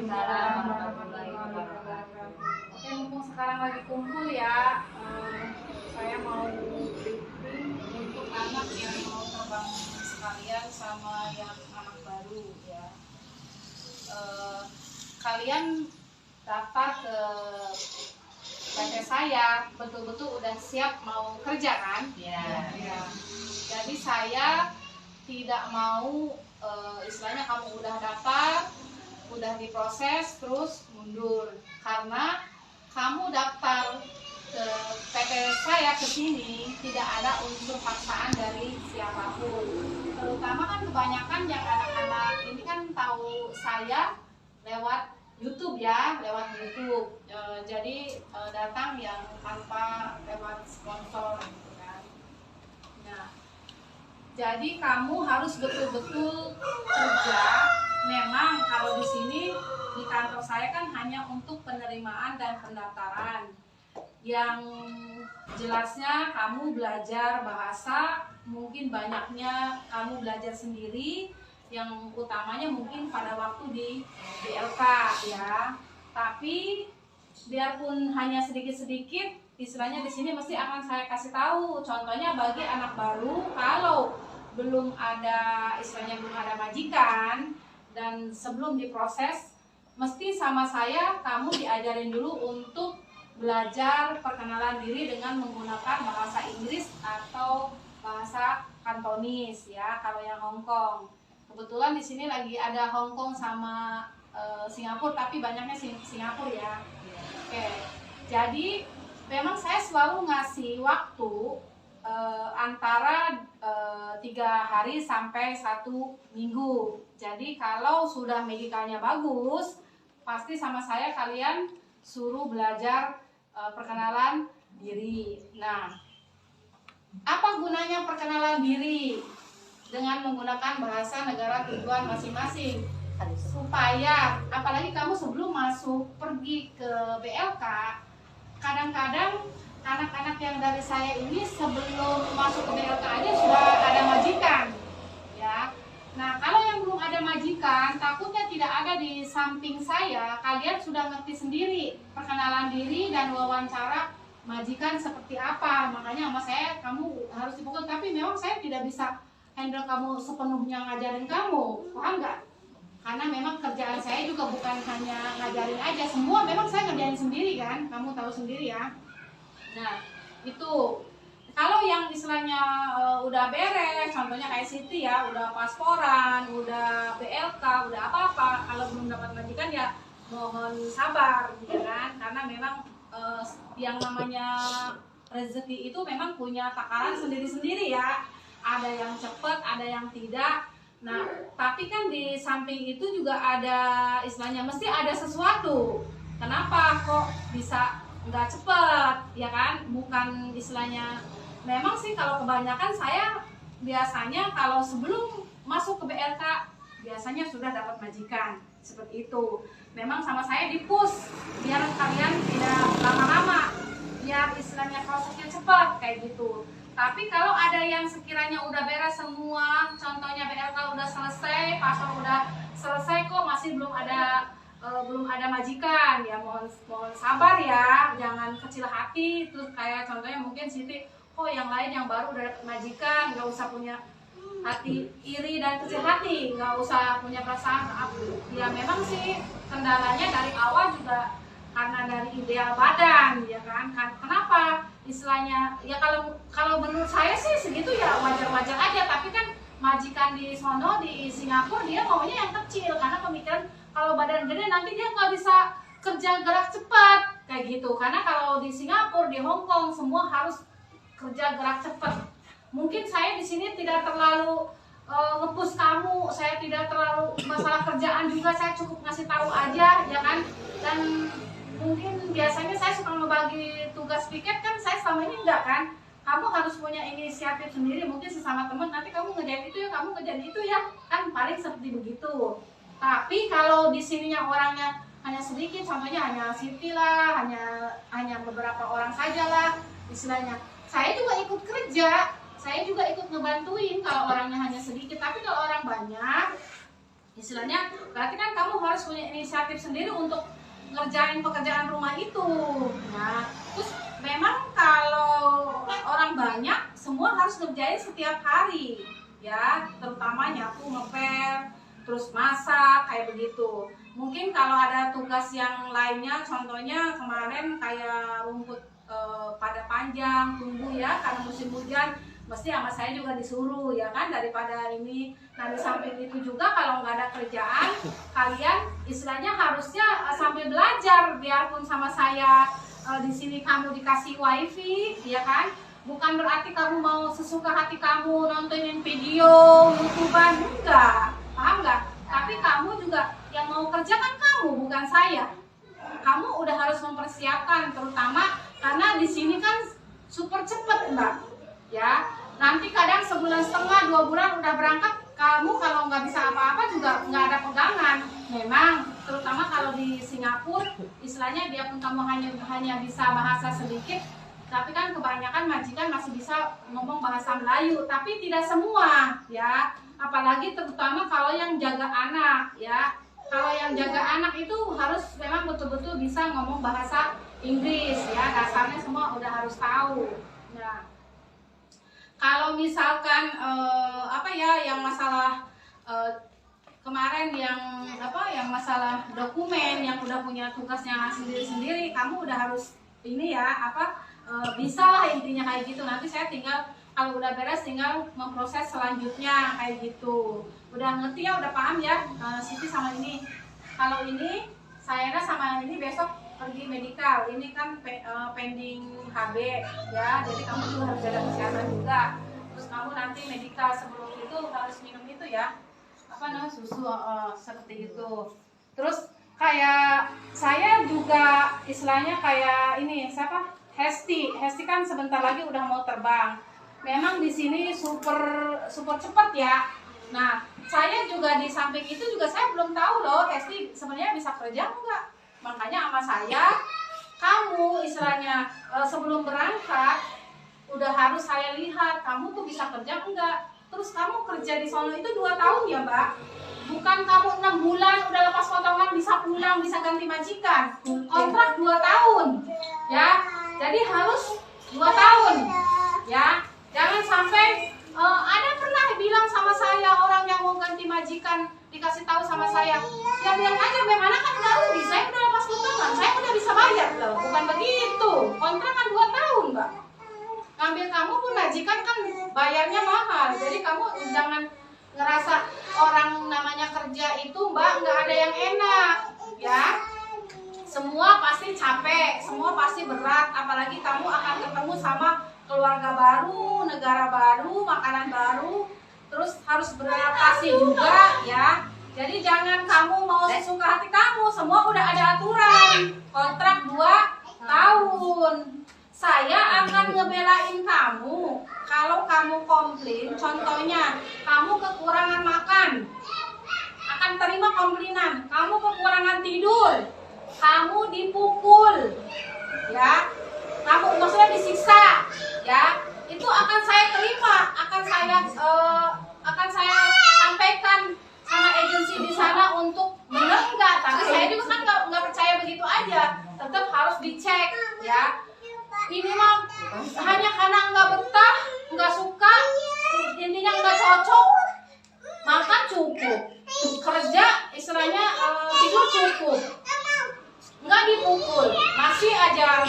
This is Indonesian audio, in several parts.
Waalaikumsalam warahmatullahi wabarakatuh. Oke, mumpung sekarang lagi kumpul ya, saya mau briefing untuk anak yang mau terbang sekalian sama yang anak baru ya. Kalian daftar ke PT saya betul-betul udah siap mau kerja kan? Ya. Ya. Jadi saya tidak mau istilahnya kamu udah daftar, udah diproses terus mundur, karena kamu daftar ke PT saya ke sini tidak ada unsur paksaan dari siapapun. Terutama kan kebanyakan yang anak-anak ini kan tahu saya lewat YouTube ya, lewat YouTube. Jadi datang yang tanpa lewat sponsor gitu kan. Nah, jadi kamu harus betul-betul kerja. Memang kalau di sini di kantor saya kan hanya untuk penerimaan dan pendaftaran. Yang jelasnya kamu belajar bahasa, mungkin banyaknya kamu belajar sendiri. Yang utamanya mungkin pada waktu di BLK ya. Tapi biarpun hanya sedikit-sedikit, istilahnya di sini mesti akan saya kasih tahu. Contohnya bagi anak baru, kalau belum ada istilahnya belum ada majikan dan sebelum diproses, mesti sama saya kamu diajarin dulu untuk belajar perkenalan diri dengan menggunakan bahasa Inggris atau bahasa Kantonis ya, kalau yang Hong Kong. Kebetulan di sini lagi ada Hong Kong sama Singapura, tapi banyaknya Singapura ya. Oke, jadi memang saya selalu ngasih waktu antara 3 hari sampai 1 minggu. Jadi kalau sudah medicalnya bagus, pasti sama saya kalian suruh belajar perkenalan diri. Nah, apa gunanya perkenalan diri? Dengan menggunakan bahasa negara tujuan masing-masing, supaya apalagi kamu sebelum masuk pergi ke BLK, kadang-kadang anak-anak yang dari saya ini sebelum masuk ke BLK aja sudah ada majikan ya. Nah, kalau yang belum ada majikan, takutnya tidak ada di samping saya, kalian sudah ngerti sendiri perkenalan diri dan wawancara majikan seperti apa. Makanya sama saya kamu harus dipukul, tapi memang saya tidak bisa handle kamu sepenuhnya ngajarin kamu, paham nggak? Karena memang kerjaan saya juga bukan hanya ngajarin aja, semua memang saya kerjain sendiri kan, kamu tahu sendiri ya. Nah, itu kalau yang istilahnya udah beres, contohnya kayak Siti ya, udah pasporan, udah BLK, udah apa-apa, kalau belum dapat majikan ya mohon sabar ya kan, karena memang yang namanya rezeki itu memang punya takaran sendiri-sendiri ya. Ada yang cepat, ada yang tidak. Nah, tapi kan di samping itu juga ada istilahnya mesti ada sesuatu. Kenapa kok bisa nggak cepat, ya kan? Bukan istilahnya. Memang sih kalau kebanyakan saya biasanya kalau sebelum masuk ke BLK biasanya sudah dapat majikan seperti itu. Memang sama saya di-push biar kalian tidak lama-lama, biar istilahnya prosesnya cepat kayak gitu. Tapi kalau ada yang sekiranya udah beres semua, contohnya BLK udah selesai, paspor udah selesai kok masih belum ada majikan, ya mohon sabar ya, jangan kecil hati. Terus kayak contohnya mungkin Siti, kok yang lain yang baru udah dapet majikan, nggak usah punya hati iri dan kecil hati, nggak usah punya perasaan apa. Ya memang sih kendalanya dari awal juga karena dari ideal badan, ya kan? Kenapa? Istilahnya ya kalau menurut saya sih segitu ya wajar-wajar aja, tapi kan majikan di sono di Singapura dia maunya yang kecil karena pemikiran kalau badan gede nanti dia nggak bisa kerja gerak cepat kayak gitu. Karena kalau di Singapura, di Hong Kong semua harus kerja gerak cepat. Mungkin saya di sini tidak terlalu nge-push kamu, saya tidak terlalu masalah kerjaan juga, saya cukup ngasih tahu aja ya kan. Dan mungkin biasanya saya suka membagi tugas piket kan, saya selama ini enggak kan. Kamu harus punya inisiatif sendiri, mungkin sesama teman nanti kamu ngerjain itu ya, kamu ngerjain itu ya, kan paling seperti begitu. Tapi kalau di sininya orangnya hanya sedikit, contohnya hanya Siti lah, hanya beberapa orang saja lah istilahnya. Saya juga ikut kerja, saya juga ikut ngebantuin kalau orangnya hanya sedikit. Tapi kalau orang banyak, Istilahnya berarti kan kamu harus punya inisiatif sendiri untuk ngerjain pekerjaan rumah itu. Nah, terus memang kalau orang banyak semua harus ngerjain setiap hari ya, terutama nyapu, ngepel, terus masak kayak begitu. Mungkin kalau ada tugas yang lainnya, contohnya kemarin kayak rumput pada panjang tumbuh ya karena musim hujan, mesti sama saya juga disuruh ya kan, daripada ini. Nah, di samping itu juga kalau nggak ada kerjaan, kalian istilahnya harusnya sambil belajar, biarpun sama saya di sini kamu dikasih wifi ya kan, bukan berarti kamu mau sesuka hati kamu nontonin video YouTuber, enggak, paham nggak? Tapi kamu juga yang mau kerja kan kamu, bukan saya. Kamu udah harus mempersiapkan, terutama karena di sini kan super cepet mbak ya. Nanti kadang sebulan setengah, 2 bulan udah berangkat, kamu kalau nggak bisa apa-apa juga nggak ada pegangan. Memang, terutama kalau di Singapura, istilahnya biarpun kamu hanya bisa bahasa sedikit, tapi kan kebanyakan majikan masih bisa ngomong bahasa Melayu, tapi tidak semua ya. Apalagi terutama kalau yang jaga anak ya. Kalau yang jaga anak itu harus memang betul-betul bisa ngomong bahasa Inggris ya, dasarnya semua udah harus tahu. Nah, kalau misalkan apa ya yang masalah kemarin yang masalah dokumen yang udah punya tugasnya sendiri-sendiri, kamu udah harus ini ya bisa lah intinya kayak gitu. Nanti saya tinggal kalau udah beres tinggal memproses selanjutnya kayak gitu. Udah ngerti ya, udah paham ya Siti sama ini. Kalau ini saya sama ini besok pergi medikal, ini kan pending HB ya, jadi kamu juga harus jaga kesehatan juga. Terus kamu nanti medikal, sebelum itu harus minum itu ya, susu seperti itu. Terus kayak saya juga istilahnya kayak ini siapa, Hesti kan sebentar lagi udah mau terbang. Memang di sini super cepat ya. Nah, saya juga di samping itu juga saya belum tahu loh Hesti sebenarnya bisa kerja enggak. Makanya sama saya, kamu istilahnya sebelum berangkat udah harus saya lihat kamu tuh bisa kerja enggak. Terus kamu kerja di sono itu 2 tahun ya mbak, bukan kamu 6 bulan udah lepas potongan bisa pulang, bisa ganti majikan. Kontrak 2 tahun ya, jadi harus 2 tahun ya. Jangan sampai ada pernah bilang sama saya orang yang mau ganti majikan, dikasih tahu sama saya, ya bilang aja bagaimana kan nggak rugi, saya udah lepas potongan, saya udah bisa bayar loh. Bukan begitu, kontrak kan 2 tahun mbak. Ngambil kamu pun majikan kan bayarnya mahal, jadi kamu jangan ngerasa orang namanya kerja itu mbak nggak ada yang enak ya. Semua pasti capek, semua pasti berat, apalagi kamu akan ketemu sama keluarga baru, negara baru, makanan baru, terus harus beradaptasi juga ya. Jadi jangan kamu mau sesuka hati kamu, semua udah ada aturan. Kontrak 2 tahun. Saya akan ngebelain kamu kalau kamu komplain, contohnya kamu kekurangan makan, akan terima komplainan. Kamu kekurangan tidur, kamu dipukul ya, kamu maksudnya disiksa ya, itu akan saya terima, akan saya sampaikan sama agensi di sana untuk benar enggak. Tapi saya juga kan nggak percaya begitu aja, tetap harus dicek ya. Ini mah hanya karena nggak betah, nggak suka, intinya nggak cocok, makan cukup, kerja istilahnya tidur cukup, nggak dipukul, masih ada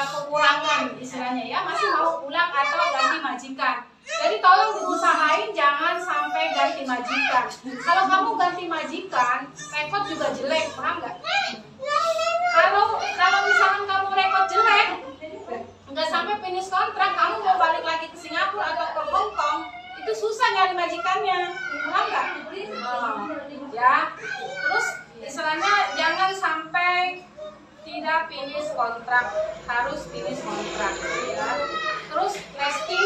kekurangan istilahnya ya, masih mau pulang atau ganti majikan. Jadi tolong diusahain jangan sampai ganti majikan. Kalau kamu ganti majikan, rekod juga jelek, paham nggak? Kalau misalkan kamu rekod jelek, nggak sampai finish kontrak, kamu mau balik lagi ke Singapura atau ke Hong Kong, itu susah nyari majikannya, paham nggak? Ya, terus istilahnya jangan sampai tidak finish kontrak, harus finish kontrak ya. Terus Lesti,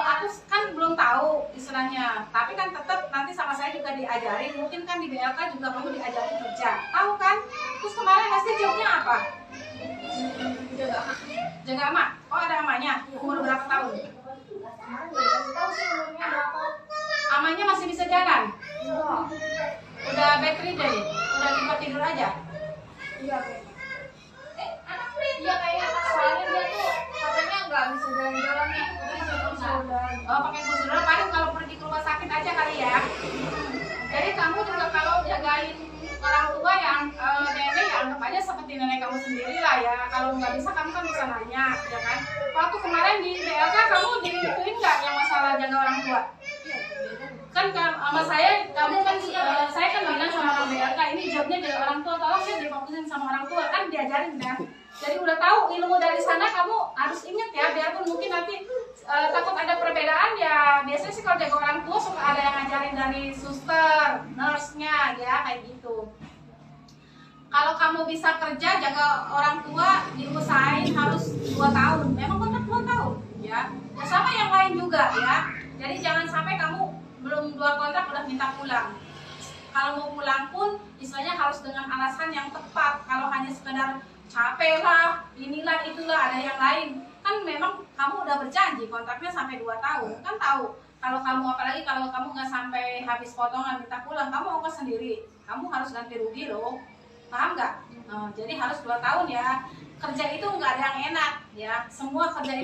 aku kan belum tahu istilahnya, tapi kan tetap nanti sama saya juga diajarin, mungkin kan di BLK juga kamu diajarin kerja, tahu kan? Terus kemarin Lesti jobnya apa? Jaga amak. Oh ada amanya, umur berapa tahun? Amanya masih bisa jalan? Udah battery jadi? Udah tempat tidur aja? Iya, anak iya kayaknya soalnya dia tuh katanya nggak bisa jalan-jalan nih, pakai kursi roda. Oh, pakai kursi roda. Paling kalau pergi ke rumah sakit aja kali ya. Jadi kamu juga kalau jagain orang tua yang nenek ya anggap aja seperti nenek kamu sendiri lah ya. Kalau nggak bisa kamu kan bisa nanya, ya kan? Waktu kemarin di BLK kamu digituin nggak yang masalah jaga orang tua? Kan sama saya, kamu kan saya kan bilang sama orang BLK ini jobnya jaga orang tua, tolong ya difokusin sama orang tua, kan diajarin kan. Jadi udah tahu ilmu dari sana, kamu harus inget ya, biarpun mungkin nanti takut ada perbedaan ya. Biasanya sih kalau jaga orang tua suka ada yang ngajarin dari suster, nurse-nya ya kayak gitu. Kalau kamu bisa kerja jaga orang tua, diusahain harus 2 tahun. Memang kontrak 2 tahun ya. Ya sama yang lain juga ya. Jadi jangan sampai kamu belum 2 kontrak udah minta pulang. Kalau mau pulang pun istilahnya harus dengan alasan yang tepat. Kalau hanya sekedar capek lah, inilah itulah, ada yang lain. Kan memang kamu udah berjanji kontraknya sampai 2 tahun. Kan tahu kalau kamu, apalagi kalau kamu nggak sampai habis potongan minta pulang, kamu ongkos sendiri. Kamu harus ganti rugi loh. Paham nggak? Jadi harus 2 tahun ya. Kerja itu nggak ada yang enak ya. Semua kerja